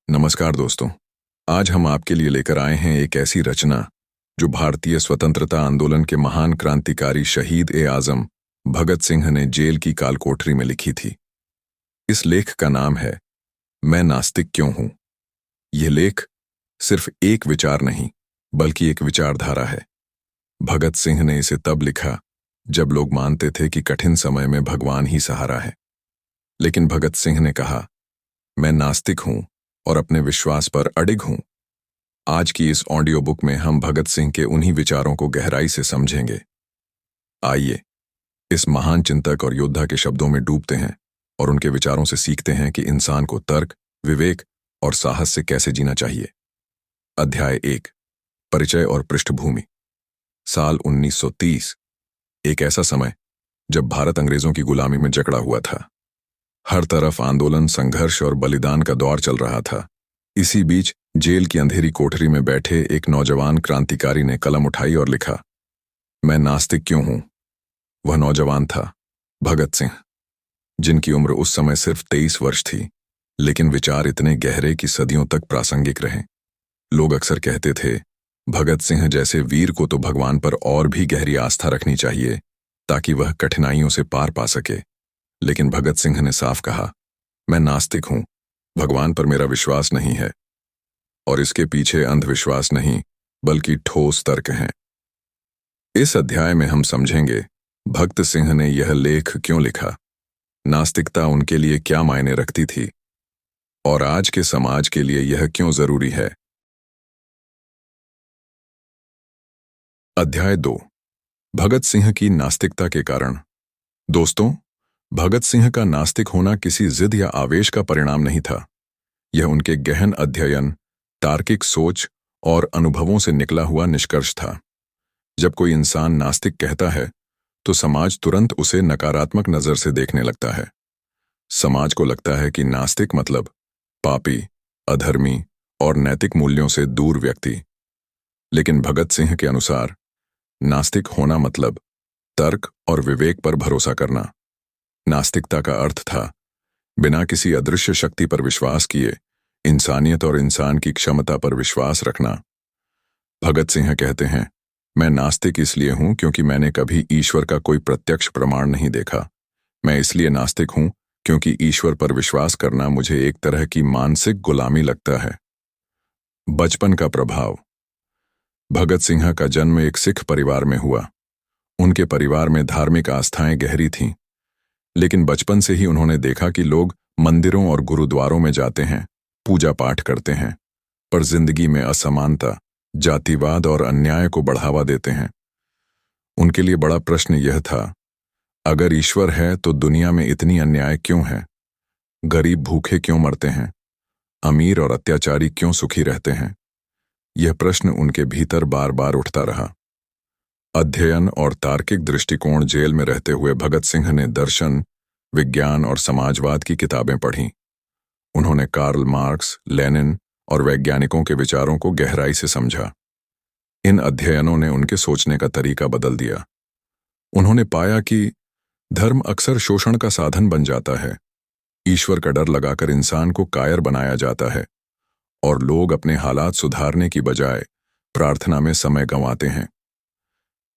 नमस्कार दोस्तों। आज हम आपके लिए लेकर आए हैं एक ऐसी रचना जो भारतीय स्वतंत्रता आंदोलन के महान क्रांतिकारी शहीद-ए-आजम भगत सिंह ने जेल की कालकोठरी में लिखी थी। इस लेख का नाम है मैं नास्तिक क्यों हूं। यह लेख सिर्फ एक विचार नहीं बल्कि एक विचारधारा है। भगत सिंह ने इसे तब लिखा जब लोग मानते थे कि कठिन समय में भगवान ही सहारा है। लेकिन भगत सिंह ने कहा, मैं नास्तिक हूं और अपने विश्वास पर अडिग हूं। आज की इस ऑडियो बुक में हम भगत सिंह के उन्हीं विचारों को गहराई से समझेंगे। आइए इस महान चिंतक और योद्धा के शब्दों में डूबते हैं और उनके विचारों से सीखते हैं कि इंसान को तर्क, विवेक और साहस से कैसे जीना चाहिए। अध्याय 1, परिचय और पृष्ठभूमि। साल 1930, एक ऐसा समय जब भारत अंग्रेजों की गुलामी में जकड़ा हुआ था। हर तरफ आंदोलन, संघर्ष और बलिदान का दौर चल रहा था। इसी बीच जेल की अंधेरी कोठरी में बैठे एक नौजवान क्रांतिकारी ने कलम उठाई और लिखा, मैं नास्तिक क्यों हूं। वह नौजवान था भगत सिंह, जिनकी उम्र उस समय सिर्फ 23 वर्ष थी, लेकिन विचार इतने गहरे कि सदियों तक प्रासंगिक रहे। लोग अक्सर कहते थे, भगत सिंह जैसे वीर को तो भगवान पर और भी गहरी आस्था रखनी चाहिए ताकि वह कठिनाइयों से पार पा सके। लेकिन भगत सिंह ने साफ कहा, मैं नास्तिक हूं, भगवान पर मेरा विश्वास नहीं है। और इसके पीछे अंधविश्वास नहीं बल्कि ठोस तर्क हैं। इस अध्याय में हम समझेंगे भगत सिंह ने यह लेख क्यों लिखा, नास्तिकता उनके लिए क्या मायने रखती थी और आज के समाज के लिए यह क्यों जरूरी है। अध्याय 2, भगत सिंह की नास्तिकता के कारण। दोस्तों, भगत सिंह का नास्तिक होना किसी जिद या आवेश का परिणाम नहीं था। यह उनके गहन अध्ययन, तार्किक सोच और अनुभवों से निकला हुआ निष्कर्ष था। जब कोई इंसान नास्तिक कहता है तो समाज तुरंत उसे नकारात्मक नजर से देखने लगता है। समाज को लगता है कि नास्तिक मतलब पापी, अधर्मी और नैतिक मूल्यों से दूर व्यक्ति। लेकिन भगत सिंह के अनुसार नास्तिक होना मतलब तर्क और विवेक पर भरोसा करना। नास्तिकता का अर्थ था बिना किसी अदृश्य शक्ति पर विश्वास किए इंसानियत और इंसान की क्षमता पर विश्वास रखना। भगत सिंह कहते हैं, मैं नास्तिक इसलिए हूं क्योंकि मैंने कभी ईश्वर का कोई प्रत्यक्ष प्रमाण नहीं देखा। मैं इसलिए नास्तिक हूं क्योंकि ईश्वर पर विश्वास करना मुझे एक तरह की मानसिक गुलामी लगता है। बचपन का प्रभाव। भगत सिंह का जन्म एक सिख परिवार में हुआ। उनके परिवार में धार्मिक आस्थाएं गहरी थीं, लेकिन बचपन से ही उन्होंने देखा कि लोग मंदिरों और गुरुद्वारों में जाते हैं, पूजा पाठ करते हैं, पर जिंदगी में असमानता, जातिवाद और अन्याय को बढ़ावा देते हैं। उनके लिए बड़ा प्रश्न यह था, अगर ईश्वर है तो दुनिया में इतनी अन्याय क्यों है? गरीब भूखे क्यों मरते हैं? अमीर और अत्याचारी क्यों सुखी रहते हैं? यह प्रश्न उनके भीतर बार बार उठता रहा। अध्ययन और तार्किक दृष्टिकोण। जेल में रहते हुए भगत सिंह ने दर्शन, विज्ञान और समाजवाद की किताबें पढ़ीं। उन्होंने कार्ल मार्क्स, लेनिन और वैज्ञानिकों के विचारों को गहराई से समझा। इन अध्ययनों ने उनके सोचने का तरीका बदल दिया। उन्होंने पाया कि धर्म अक्सर शोषण का साधन बन जाता है, ईश्वर का डर लगाकर इंसान को कायर बनाया जाता है और लोग अपने हालात सुधारने की बजाय प्रार्थना में समय गंवाते हैं।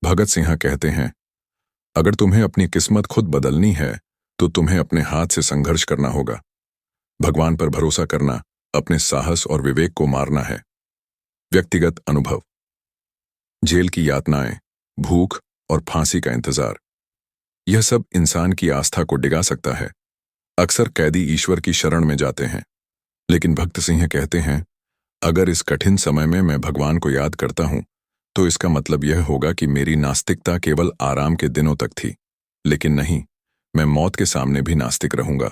भगत सिंह कहते हैं, अगर तुम्हें अपनी किस्मत खुद बदलनी है तो तुम्हें अपने हाथ से संघर्ष करना होगा। भगवान पर भरोसा करना अपने साहस और विवेक को मारना है। व्यक्तिगत अनुभव। जेल की यातनाएं, भूख और फांसी का इंतजार, यह सब इंसान की आस्था को डिगा सकता है। अक्सर कैदी ईश्वर की शरण में जाते हैं, लेकिन भगत सिंह कहते हैं, अगर इस कठिन समय में मैं भगवान को याद करता हूं तो इसका मतलब यह होगा कि मेरी नास्तिकता केवल आराम के दिनों तक थी, लेकिन नहीं, मैं मौत के सामने भी नास्तिक रहूंगा।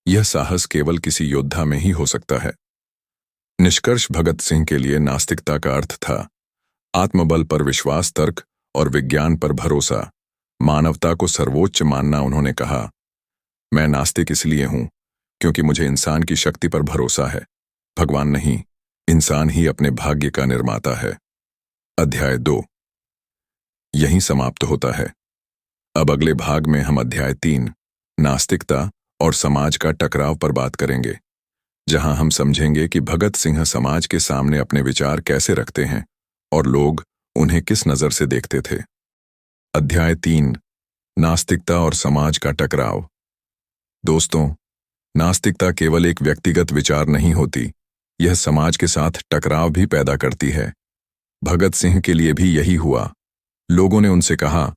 यह साहस केवल किसी योद्धा में ही हो सकता है। निष्कर्ष। भगत सिंह के लिए नास्तिकता का अर्थ था आत्मबल पर विश्वास, तर्क और विज्ञान पर भरोसा, मानवता को सर्वोच्च मानना। उन्होंने कहा, मैं नास्तिक इसलिए हूं क्योंकि मुझे इंसान की शक्ति पर भरोसा है, भगवान नहीं। इंसान ही अपने भाग्य का निर्माता है। अध्याय 2 यहीं समाप्त होता है। अब अगले भाग में हम अध्याय 3, नास्तिकता और समाज का टकराव पर बात करेंगे। जहां हम समझेंगे कि भगत सिंह समाज के सामने अपने विचार कैसे रखते हैं और लोग उन्हें किस नजर से देखते थे। अध्याय 3, नास्तिकता और समाज का टकराव। दोस्तों, नास्तिकता केवल एक व्यक्तिगत विचार नहीं होती, यह समाज के साथ टकराव भी पैदा करती है। भगत सिंह के लिए भी यही हुआ। लोगों ने उनसे कहा,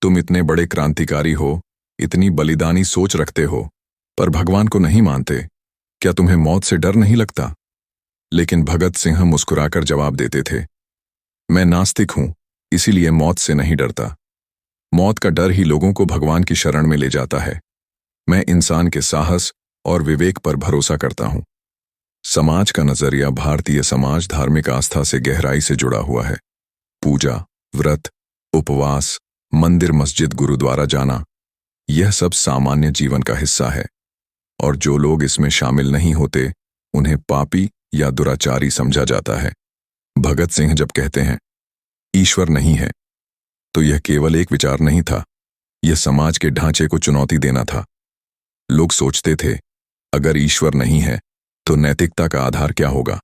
तुम इतने बड़े क्रांतिकारी हो, इतनी बलिदानी सोच रखते हो, पर भगवान को नहीं मानते, क्या तुम्हें मौत से डर नहीं लगता? लेकिन भगत सिंह मुस्कुराकर जवाब देते थे, मैं नास्तिक हूं, इसीलिए मौत से नहीं डरता। मौत का डर ही लोगों को भगवान की शरण में ले जाता है। मैं इंसान के साहस और विवेक पर भरोसा करता हूं। समाज का नजरिया भारतीय समाज धार्मिक आस्था से गहराई से जुड़ा हुआ है। पूजा, व्रत, उपवास, मंदिर, मस्जिद, गुरुद्वारा जाना, यह सब सामान्य जीवन का हिस्सा है, और जो लोग इसमें शामिल नहीं होते उन्हें पापी या दुराचारी समझा जाता है। भगत सिंह जब कहते हैं ईश्वर नहीं है, तो यह केवल एक विचार नहीं था, यह समाज के ढांचे को चुनौती देना था। लोग सोचते थे, अगर ईश्वर नहीं है तो नैतिकता का आधार क्या होगा?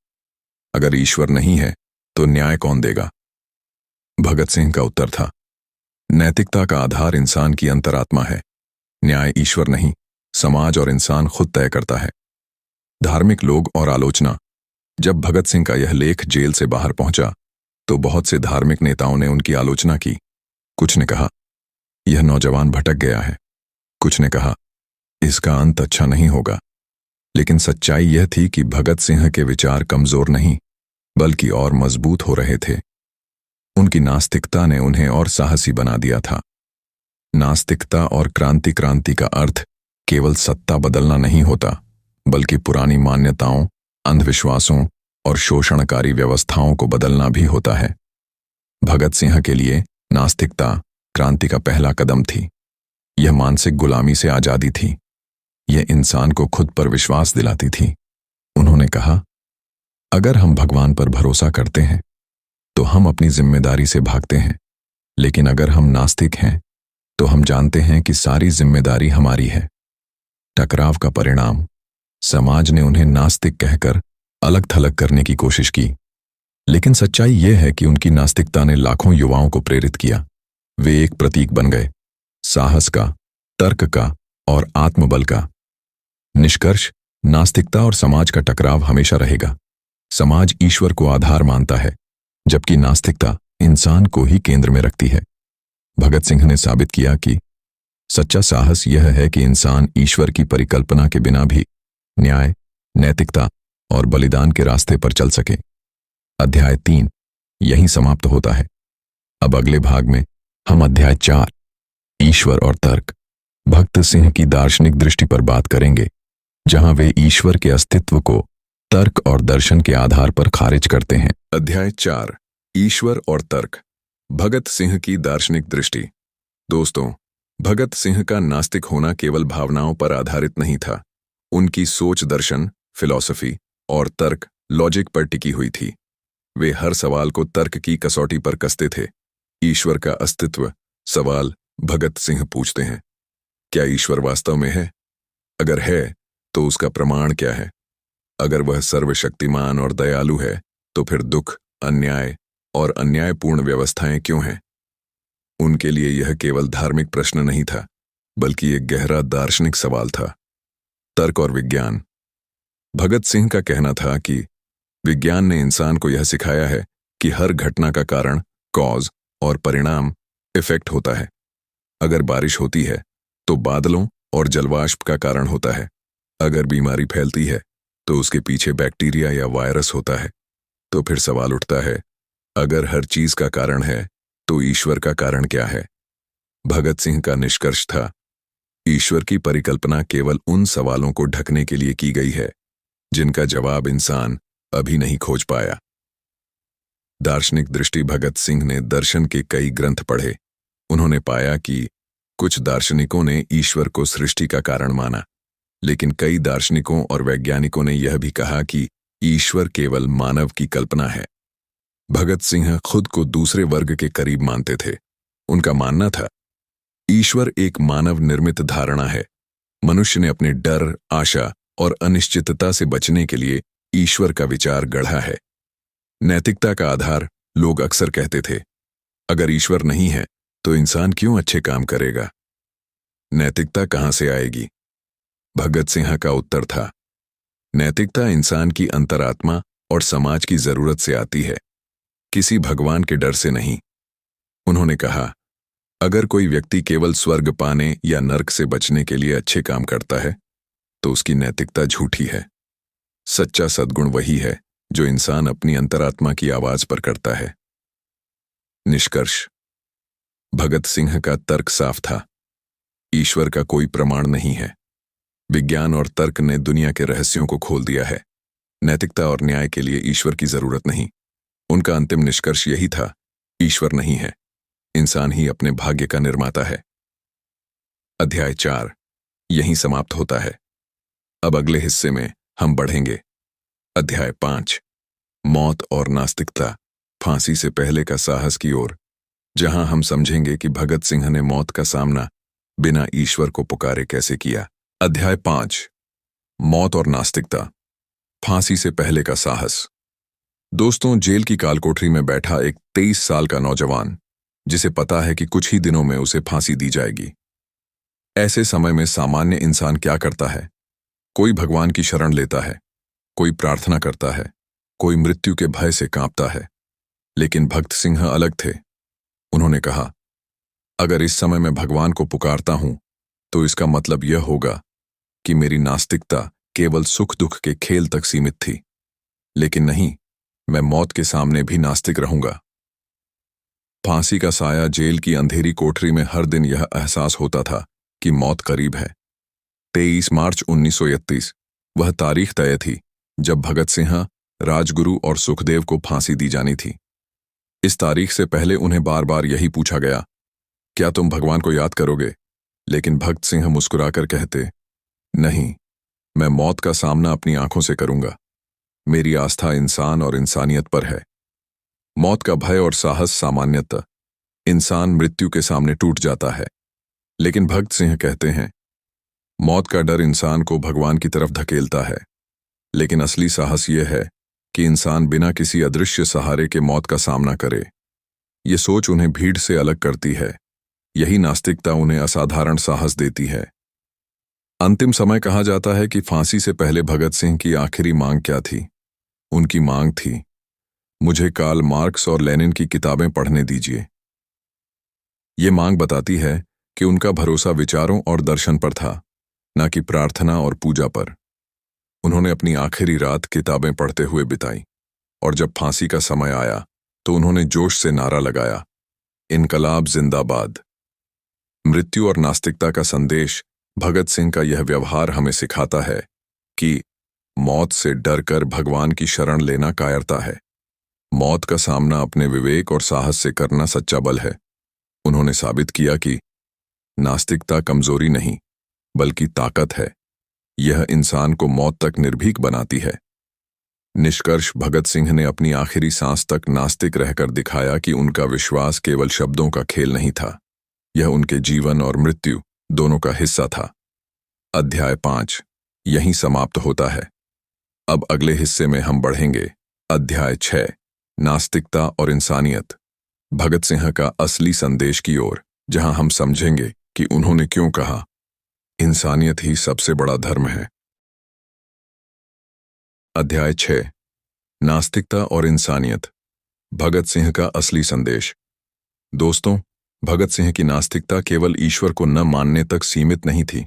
अगर ईश्वर नहीं है तो न्याय कौन देगा? भगत सिंह का उत्तर था, नैतिकता का आधार इंसान की अंतरात्मा है, न्याय ईश्वर नहीं, समाज और इंसान खुद तय करता है। धार्मिक लोग और आलोचना। जब भगत सिंह का यह लेख जेल से बाहर पहुंचा तो बहुत से धार्मिक नेताओं ने उनकी आलोचना की। कुछ ने कहा, यह नौजवान भटक गया है। कुछ ने कहा, इसका अंत अच्छा नहीं होगा। लेकिन सच्चाई यह थी कि भगत सिंह के विचार कमजोर नहीं, बल्कि और मजबूत हो रहे थे। उनकी नास्तिकता ने उन्हें और साहसी बना दिया था। नास्तिकता और क्रांति का अर्थ केवल सत्ता बदलना नहीं होता, बल्कि पुरानी मान्यताओं, अंधविश्वासों और शोषणकारी व्यवस्थाओं को बदलना भी होता है। भगत सिंह के लिए नास्तिकता क्रांति का पहला कदम थी। यह मानसिक गुलामी से आजादी थी। यह इंसान को खुद पर विश्वास दिलाती थी। उन्होंने कहा, अगर हम भगवान पर भरोसा करते हैं तो हम अपनी जिम्मेदारी से भागते हैं, लेकिन अगर हम नास्तिक हैं तो हम जानते हैं कि सारी जिम्मेदारी हमारी है। टकराव का परिणाम, समाज ने उन्हें नास्तिक कहकर अलग थलग करने की कोशिश की, लेकिन सच्चाई यह है कि उनकी नास्तिकता ने लाखों युवाओं को प्रेरित किया। वे एक प्रतीक बन गए, साहस का, तर्क का और आत्मबल का। निष्कर्ष, नास्तिकता और समाज का टकराव हमेशा रहेगा। समाज ईश्वर को आधार मानता है, जबकि नास्तिकता इंसान को ही केंद्र में रखती है। भगत सिंह ने साबित किया कि सच्चा साहस यह है कि इंसान ईश्वर की परिकल्पना के बिना भी न्याय, नैतिकता और बलिदान के रास्ते पर चल सके। अध्याय 3 यहीं समाप्त होता है। अब अगले भाग में हम अध्याय 4, ईश्वर और तर्क, भगत सिंह की दार्शनिक दृष्टि पर बात करेंगे, जहां वे ईश्वर के अस्तित्व को तर्क और दर्शन के आधार पर खारिज करते हैं। अध्याय 4, ईश्वर और तर्क, भगत सिंह की दार्शनिक दृष्टि। दोस्तों, भगत सिंह का नास्तिक होना केवल भावनाओं पर आधारित नहीं था। उनकी सोच दर्शन, फिलॉसफी और तर्क, लॉजिक पर टिकी हुई थी। वे हर सवाल को तर्क की कसौटी पर कसते थे। ईश्वर का अस्तित्व सवाल भगत सिंह पूछते हैं, क्या ईश्वर वास्तव में है? अगर है तो उसका प्रमाण क्या है? अगर वह सर्वशक्तिमान और दयालु है तो फिर दुख, अन्याय और अन्यायपूर्ण व्यवस्थाएं क्यों हैं? उनके लिए यह केवल धार्मिक प्रश्न नहीं था, बल्कि एक गहरा दार्शनिक सवाल था। तर्क और विज्ञान। भगत सिंह का कहना था कि विज्ञान ने इंसान को यह सिखाया है कि हर घटना का कारण, कॉज और परिणाम, इफेक्ट होता है। अगर बारिश होती है तो बादलों और जलवाष्प का कारण होता है। अगर बीमारी फैलती है तो उसके पीछे बैक्टीरिया या वायरस होता है। तो फिर सवाल उठता है, अगर हर चीज का कारण है तो ईश्वर का कारण क्या है? भगत सिंह का निष्कर्ष था, ईश्वर की परिकल्पना केवल उन सवालों को ढकने के लिए की गई है जिनका जवाब इंसान अभी नहीं खोज पाया। दार्शनिक दृष्टि। भगत सिंह ने दर्शन के कई ग्रंथ पढ़े। उन्होंने पाया कि कुछ दार्शनिकों ने ईश्वर को सृष्टि का कारण माना, लेकिन कई दार्शनिकों और वैज्ञानिकों ने यह भी कहा कि ईश्वर केवल मानव की कल्पना है। भगत सिंह खुद को दूसरे वर्ग के करीब मानते थे। उनका मानना था, ईश्वर एक मानव निर्मित धारणा है। मनुष्य ने अपने डर, आशा और अनिश्चितता से बचने के लिए ईश्वर का विचार गढ़ा है। नैतिकता का आधार लोग अक्सर कहते थे, अगर ईश्वर नहीं है तो इंसान क्यों अच्छे काम करेगा? नैतिकता कहां से आएगी? भगत सिंह का उत्तर था, नैतिकता इंसान की अंतरात्मा और समाज की जरूरत से आती है, किसी भगवान के डर से नहीं। उन्होंने कहा, अगर कोई व्यक्ति केवल स्वर्ग पाने या नरक से बचने के लिए अच्छे काम करता है तो उसकी नैतिकता झूठी है। सच्चा सद्गुण वही है जो इंसान अपनी अंतरात्मा की आवाज पर करता है। निष्कर्ष, भगत सिंह का तर्क साफ था, ईश्वर का कोई प्रमाण नहीं है। विज्ञान और तर्क ने दुनिया के रहस्यों को खोल दिया है। नैतिकता और न्याय के लिए ईश्वर की जरूरत नहीं। उनका अंतिम निष्कर्ष यही था, ईश्वर नहीं है, इंसान ही अपने भाग्य का निर्माता है। अध्याय 4 यहीं समाप्त होता है। अब अगले हिस्से में हम बढ़ेंगे। अध्याय 5 मौत और नास्तिकता, फांसी से पहले का साहस की ओर, जहां हम समझेंगे कि भगत सिंह ने मौत का सामना बिना ईश्वर को पुकारे कैसे किया। अध्याय 5 मौत और नास्तिकता, फांसी से पहले का साहस। दोस्तों, जेल की कालकोठरी में बैठा एक 23 साल का नौजवान, जिसे पता है कि कुछ ही दिनों में उसे फांसी दी जाएगी। ऐसे समय में सामान्य इंसान क्या करता है? कोई भगवान की शरण लेता है, कोई प्रार्थना करता है, कोई मृत्यु के भय से कांपता है। लेकिन भगत सिंह अलग थे। उन्होंने कहा, अगर इस समय मैं भगवान को पुकारता हूं तो इसका मतलब यह होगा कि मेरी नास्तिकता केवल सुख दुख के खेल तक सीमित थी। लेकिन नहीं, मैं मौत के सामने भी नास्तिक रहूंगा। फांसी का साया, जेल की अंधेरी कोठरी में हर दिन यह एहसास होता था कि मौत करीब है। 23 मार्च 1931 वह तारीख तय थी जब भगत सिंह, राजगुरु और सुखदेव को फांसी दी जानी थी। इस तारीख से पहले उन्हें बार बार यही पूछा गया, क्या तुम भगवान को याद करोगे? लेकिन भगत सिंह मुस्कुराकर कहते, नहीं, मैं मौत का सामना अपनी आंखों से करूंगा। मेरी आस्था इंसान और इंसानियत पर है। मौत का भय और साहस सामान्यतः इंसान मृत्यु के सामने टूट जाता है, लेकिन भगत सिंह कहते हैं, मौत का डर इंसान को भगवान की तरफ धकेलता है। लेकिन असली साहस यह है कि इंसान बिना किसी अदृश्य सहारे के मौत का सामना करे। ये सोच उन्हें भीड़ से अलग करती है। यही नास्तिकता उन्हें असाधारण साहस देती है। अंतिम समय कहा जाता है कि फांसी से पहले भगत सिंह की आखिरी मांग क्या थी? उनकी मांग थी, मुझे कार्ल मार्क्स और लेनिन की किताबें पढ़ने दीजिए। ये मांग बताती है कि उनका भरोसा विचारों और दर्शन पर था, न कि प्रार्थना और पूजा पर। उन्होंने अपनी आखिरी रात किताबें पढ़ते हुए बिताई, और जब फांसी का समय आया तो उन्होंने जोश से नारा लगाया, इनकलाब जिंदाबाद। मृत्यु और नास्तिकता का संदेश, भगत सिंह का यह व्यवहार हमें सिखाता है कि मौत से डरकर भगवान की शरण लेना कायरता है। मौत का सामना अपने विवेक और साहस से करना सच्चा बल है। उन्होंने साबित किया कि नास्तिकता कमजोरी नहीं, बल्कि ताकत है। यह इंसान को मौत तक निर्भीक बनाती है। निष्कर्ष, भगत सिंह ने अपनी आखिरी सांस तक नास्तिक रहकर दिखाया कि उनका विश्वास केवल शब्दों का खेल नहीं था, यह उनके जीवन और मृत्यु दोनों का हिस्सा था। अध्याय 5 यहीं समाप्त होता है। अब अगले हिस्से में हम बढ़ेंगे। अध्याय 6 नास्तिकता और इंसानियत, भगत सिंह का असली संदेश की ओर, जहां हम समझेंगे कि उन्होंने क्यों कहा, इंसानियत ही सबसे बड़ा धर्म है। अध्याय 6 नास्तिकता और इंसानियत, भगत सिंह का असली संदेश। दोस्तों, भगत सिंह की नास्तिकता केवल ईश्वर को न मानने तक सीमित नहीं थी।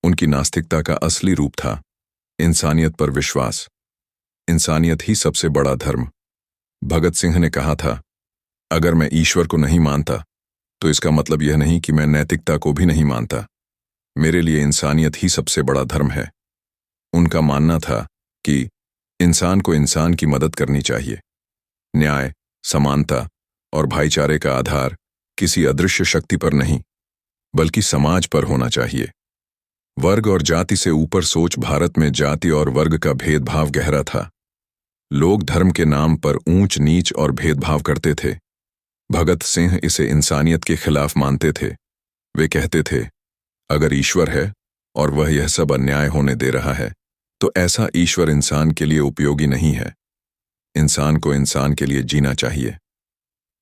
उनकी नास्तिकता का असली रूप था इंसानियत पर विश्वास। इंसानियत ही सबसे बड़ा धर्म। भगत सिंह ने कहा था, अगर मैं ईश्वर को नहीं मानता तो इसका मतलब यह नहीं कि मैं नैतिकता को भी नहीं मानता। मेरे लिए इंसानियत ही सबसे बड़ा धर्म है। उनका मानना था कि इंसान को इंसान की मदद करनी चाहिए। न्याय, समानता और भाईचारे का आधार किसी अदृश्य शक्ति पर नहीं, बल्कि समाज पर होना चाहिए। वर्ग और जाति से ऊपर सोच भारत में जाति और वर्ग का भेदभाव गहरा था। लोग धर्म के नाम पर ऊंच नीच और भेदभाव करते थे। भगत सिंह इसे इंसानियत के खिलाफ मानते थे। वे कहते थे, अगर ईश्वर है और वह यह सब अन्याय होने दे रहा है तो ऐसा ईश्वर इंसान के लिए उपयोगी नहीं है। इंसान को इंसान के लिए जीना चाहिए।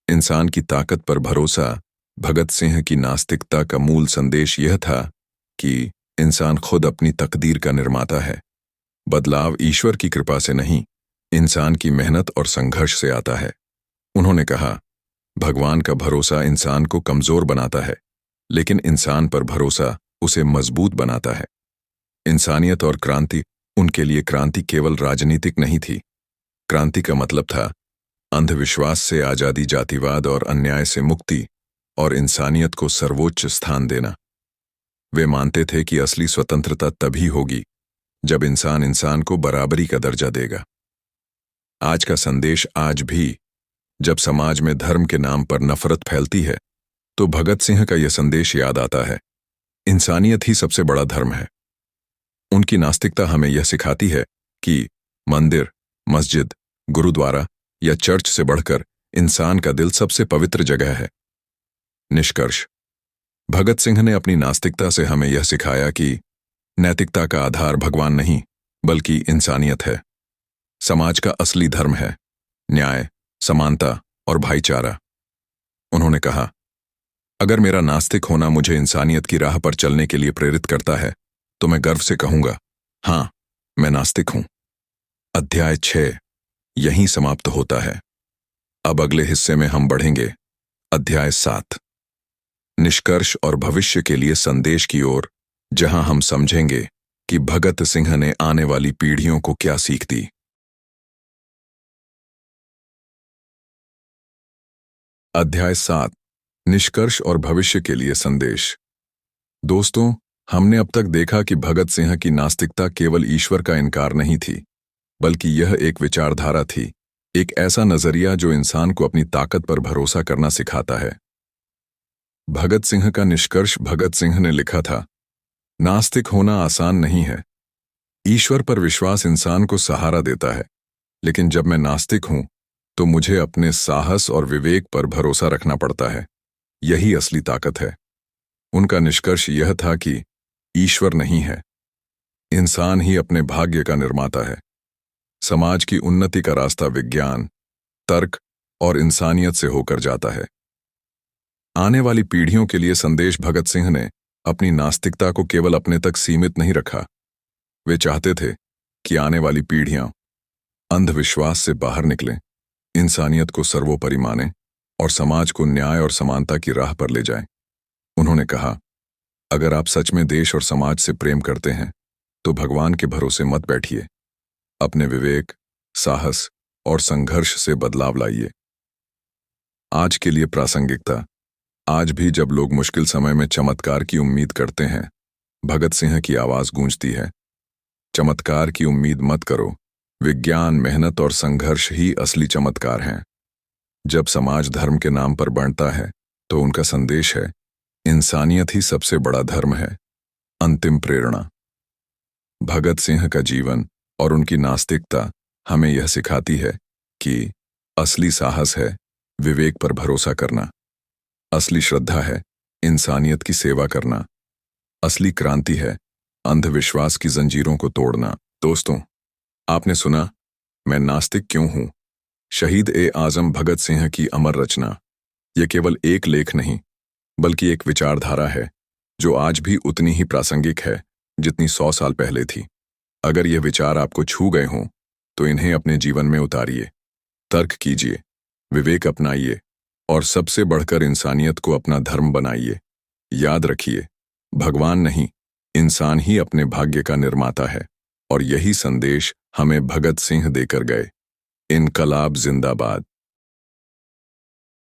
इंसान की ताकत पर भरोसा। भगत सिंह की नास्तिकता का मूल संदेश यह था कि इंसान खुद अपनी तकदीर का निर्माता है। बदलाव ईश्वर की कृपा से नहीं, इंसान की मेहनत और संघर्ष से आता है। उन्होंने कहा, भगवान का भरोसा इंसान को कमजोर बनाता है, लेकिन इंसान पर भरोसा उसे मजबूत बनाता है। इंसानियत और क्रांति। उनके लिए क्रांति केवल राजनीतिक नहीं थी। क्रांति का मतलब था अंधविश्वास से आजादी, जातिवाद और अन्याय से मुक्ति, और इंसानियत को सर्वोच्च स्थान देना। वे मानते थे कि असली स्वतंत्रता तभी होगी जब इंसान इंसान को बराबरी का दर्जा देगा। आज का संदेश आज भी, जब समाज में धर्म के नाम पर नफरत फैलती है, तो भगत सिंह का यह संदेश याद आता है, इंसानियत ही सबसे बड़ा धर्म है। उनकी नास्तिकता हमें यह सिखाती है कि मंदिर, मस्जिद, गुरुद्वारा या चर्च से बढ़कर इंसान का दिल सबसे पवित्र जगह है। निष्कर्ष, भगत सिंह ने अपनी नास्तिकता से हमें यह सिखाया कि नैतिकता का आधार भगवान नहीं, बल्कि इंसानियत है। समाज का असली धर्म है न्याय, समानता और भाईचारा। उन्होंने कहा, अगर मेरा नास्तिक होना मुझे इंसानियत की राह पर चलने के लिए प्रेरित करता है, तो मैं गर्व से कहूंगा, हाँ, मैं नास्तिक हूं। अध्याय 6 यहीं समाप्त होता है। अब अगले हिस्से में हम बढ़ेंगे अध्याय 7, निष्कर्ष और भविष्य के लिए संदेश की ओर, जहां हम समझेंगे कि भगत सिंह ने आने वाली पीढ़ियों को क्या सीख दी। अध्याय 7, निष्कर्ष और भविष्य के लिए संदेश। दोस्तों, हमने अब तक देखा कि भगत सिंह की नास्तिकता केवल ईश्वर का इनकार नहीं थी, बल्कि यह एक विचारधारा थी, एक ऐसा नजरिया जो इंसान को अपनी ताकत पर भरोसा करना सिखाता है। भगत सिंह का निष्कर्ष। भगत सिंह ने लिखा था, नास्तिक होना आसान नहीं है। ईश्वर पर विश्वास इंसान को सहारा देता है, लेकिन जब मैं नास्तिक हूं तो मुझे अपने साहस और विवेक पर भरोसा रखना पड़ता है। यही असली ताकत है। उनका निष्कर्ष यह था कि ईश्वर नहीं है, इंसान ही अपने भाग्य का निर्माता है। समाज की उन्नति का रास्ता विज्ञान, तर्क और इंसानियत से होकर जाता है। आने वाली पीढ़ियों के लिए संदेश। भगत सिंह ने अपनी नास्तिकता को केवल अपने तक सीमित नहीं रखा। वे चाहते थे कि आने वाली पीढ़ियां अंधविश्वास से बाहर निकलें, इंसानियत को सर्वोपरि मानें और समाज को न्याय और समानता की राह पर ले जाएं। उन्होंने कहा, अगर आप सच में देश और समाज से प्रेम करते हैं तो भगवान के भरोसे मत बैठिए। अपने विवेक, साहस और संघर्ष से बदलाव लाइए। आज के लिए प्रासंगिकता। आज भी जब लोग मुश्किल समय में चमत्कार की उम्मीद करते हैं, भगत सिंह की आवाज गूंजती है, चमत्कार की उम्मीद मत करो। विज्ञान, मेहनत और संघर्ष ही असली चमत्कार हैं। जब समाज धर्म के नाम पर बढ़ता है तो उनका संदेश है, इंसानियत ही सबसे बड़ा धर्म है। अंतिम प्रेरणा। भगत सिंह का जीवन और उनकी नास्तिकता हमें यह सिखाती है कि असली साहस है विवेक पर भरोसा करना, असली श्रद्धा है इंसानियत की सेवा करना, असली क्रांति है अंधविश्वास की जंजीरों को तोड़ना। दोस्तों, आपने सुना, मैं नास्तिक क्यों हूं? शहीद-ए-आजम भगत सिंह की अमर रचना। यह केवल एक लेख नहीं, बल्कि एक विचारधारा है जो आज भी उतनी ही प्रासंगिक है जितनी 100 साल पहले थी। अगर ये विचार आपको छू गए हों तो इन्हें अपने जीवन में उतारिए, तर्क कीजिए, विवेक अपनाइए और सबसे बढ़कर इंसानियत को अपना धर्म बनाइए। याद रखिए, भगवान नहीं, इंसान ही अपने भाग्य का निर्माता है, और यही संदेश हमें भगत सिंह देकर गए। इनकलाब जिंदाबाद।